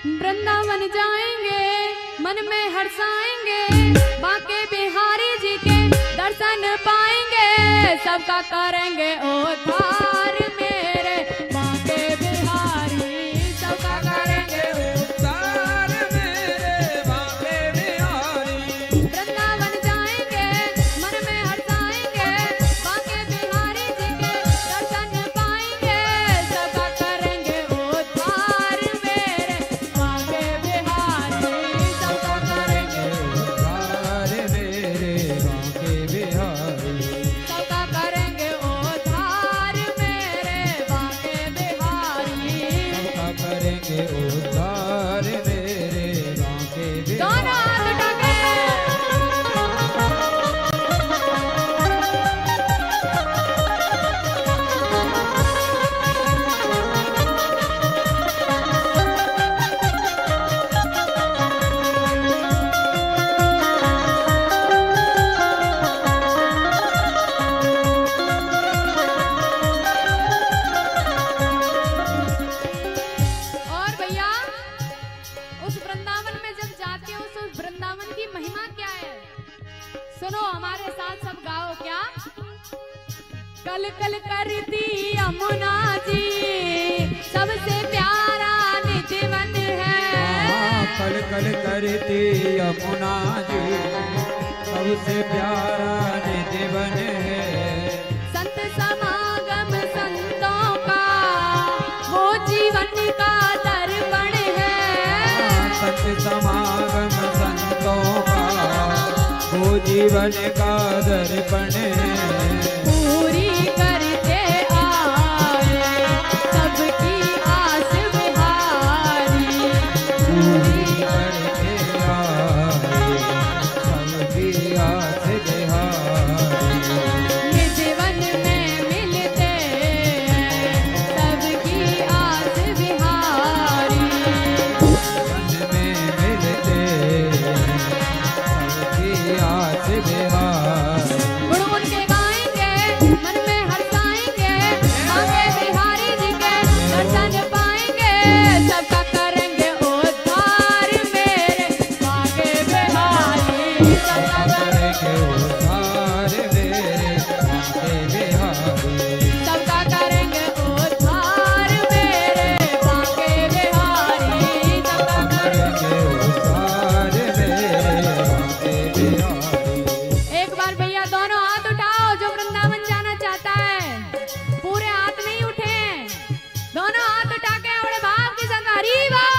वृंदावन जाएंगे मन में हर्षाएंगे, बांके बिहारी जी के दर्शन पाएंगे, सबका करेंगे उद्धार मेरे बांके बिहारी, सबका करेंगे उद्धार मेरे बांके बिहारी। वृंदावन जाएंगे मन में हर्षाएंगे, बांके बिहारी जी के दर्शन पाएंगे, सबका करेंगे उद्धार मेरे बांके बिहारी, सबका करेंगे उद्धार मेरे बांके बिहारी, सबका करेंगे उद्धार मेरे बांके बिहारी, सबका करेंगे उद्धार मेरे बांके दोनों बिहारी। हाथ उठा के और भैया उस वृंदावन में जब जाते हो तो उस वृंदावन की महिमा क्या है, सुनो हमारे साथ सब गाओ क्या। कल कल करती यमुना जी सबसे प्यारा निधिवन है, कल कल करती यमुना जी सबसे प्यारा निधिवन है, संत समागम संतों का वो जीवन का दर्पण है, संत समागम संतों का वो जीवन का दर्पण है, पूरी करते आए सबकी आस बिहारी, पूरी करके आए सबकी आस बिहारी, निधिवन में मिलते सबकी आस बिहारी। मन में मिलते सबकी आस बिहारी। गुणगुन के गाएंगे मन में हर्षाएंगे, बांके बिहारी जी के दर्शन पाएंगे, सबका करेंगे उद्धार मेरे बांके बिहारी, सबका करेंगे उद्धार मेरे बांके बिहारी, सबका करेंगे उद्धार मेरे बांके बिहारी, सबका करेंगे उद्धार मेरे बांके बिहारी। एक बार भैया दोनों हाथ उठाओ जो वृंदावन जाना चाहता है, पूरे हाथ नहीं उठे, दोनों हाथ उठा के बड़े भाव के साथ हरी बोल।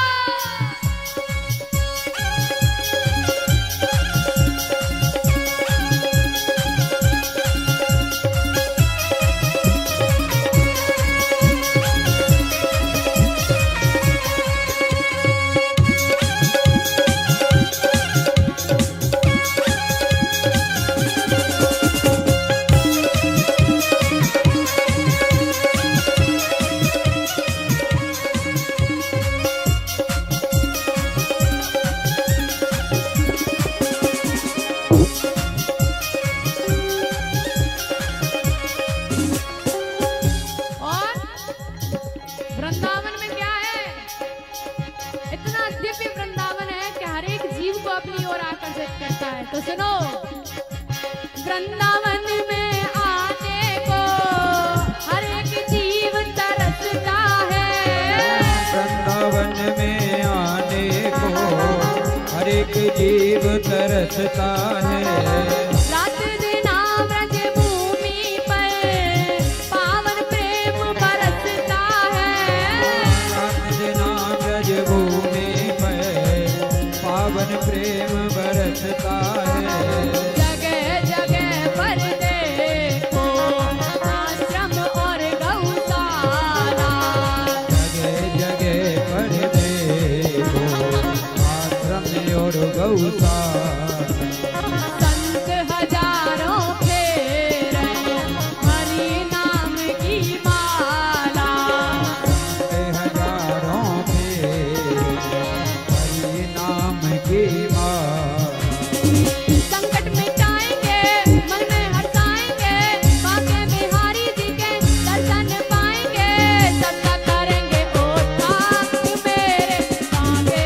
और वृंदावन में क्या है, इतना दिव्य वृंदावन है कि हर एक जीव को अपनी ओर आकर्षित करता है। तो सुनो, वृंदावन में आने को हर एक जीव तरसता है, वृंदावन में आने को हर एक जीव तरसता है, रात दिन व्रज भूमि पर पावन प्रेम बरसता है, रात दिना ब्रज भूमि पर पावन प्रेम बरसता है, जगह जगह पर देखो आश्रम और गौशाला, जगह जगह पर देखो आश्रम और गौशाला, संत हजारों फेरे हरि नाम की माला, हजारों फेरे हरि नाम की माला, संकट मिटाएंगे मन में हर्षाएंगे, बांके बिहारी जी के दर्शन पाएंगे, सबका करेंगे उद्धार मेरे बांके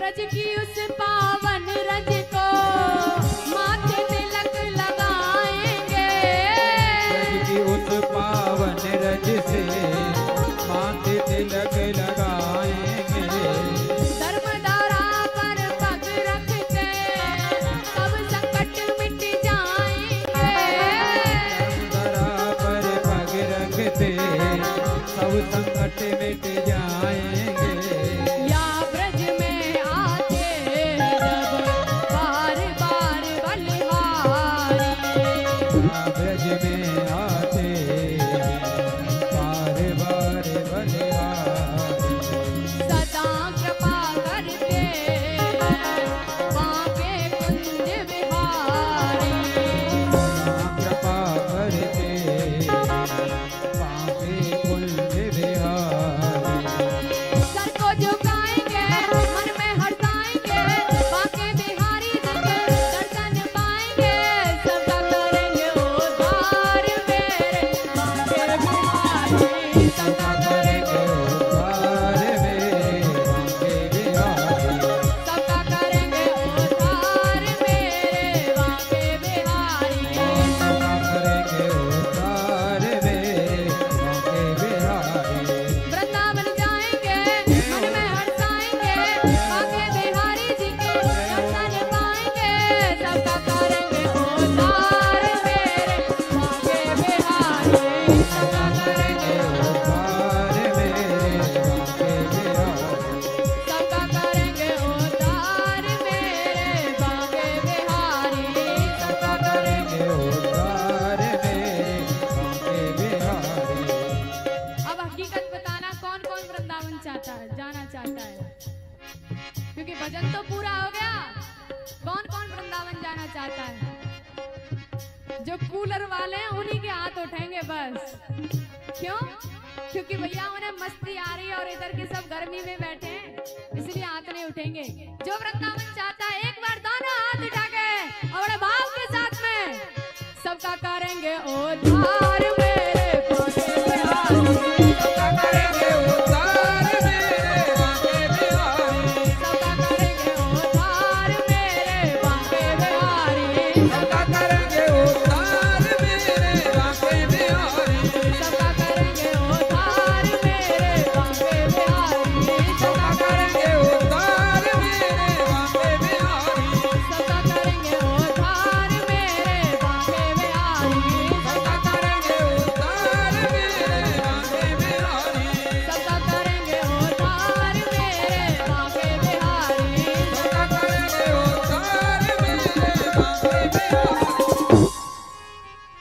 ब्रज की उस पावन रज को माथे तिलक लगाएंगे। ब्रज की उस पावन रज से माथे तिलक लगाएंगे। धर्मधारा पर पग रख के सब संकट मिट जाएंगे। धर्मधारा पर पग रखते सब संकट मिट जाएंगे। या ब्रज में आते जब बार बार बलिहारी। ब्रज में आते बार बार बलिहारी। सदा कृपा करते बांके कुंज विहारी। कृपा करते बांके कुंज बिहारी। सर को झुकाएंगे मन में हर्षाएंगे बांके बिहारी जी के दर्शन पाएंगे। सबका करेंगे उद्धार मेरे बांके बिहारी। सबका करेंगे उद्धार मेरे बांके बिहारी। सबका करेंगे उद्धार मेरे बांके बिहारी। सबका करेंगे उद्धार मेरे बांके बिहारी। वृंदावन जाएंगे मन में हर्षाएंगे बांके बिहारी जी के दर्शन पाएंगे। सबका करेंगे उद्धार मेरे बांके बिहारी। सबका करेंगे उद्धार मेरे बांके बिहारी। सबका करेंगे उद्धार मेरे बांके बिहारी। सबका करेंगे उद्धार मेरे बांके बिहारी। अब हकीकत बताना कौन कौन वृंदावन चाहता है, जाना चाहता है? क्योंकि भजन तो पूरा हो गया। कौन कौन वृंदावन जाना चाहता है? जो कूलर वाले हैं उन्हीं के हाथ उठेंगे बस। क्यों? क्योंकि भैया उन्हें मस्ती आ रही है और इधर के सब गर्मी में बैठे हैं, इसलिए हाथ नहीं उठेंगे। जो वृंदावन चाहता है एक बार दोनों हाथ उठा के और बड़े भाव के साथ में सबका करेंगे उद्धार में।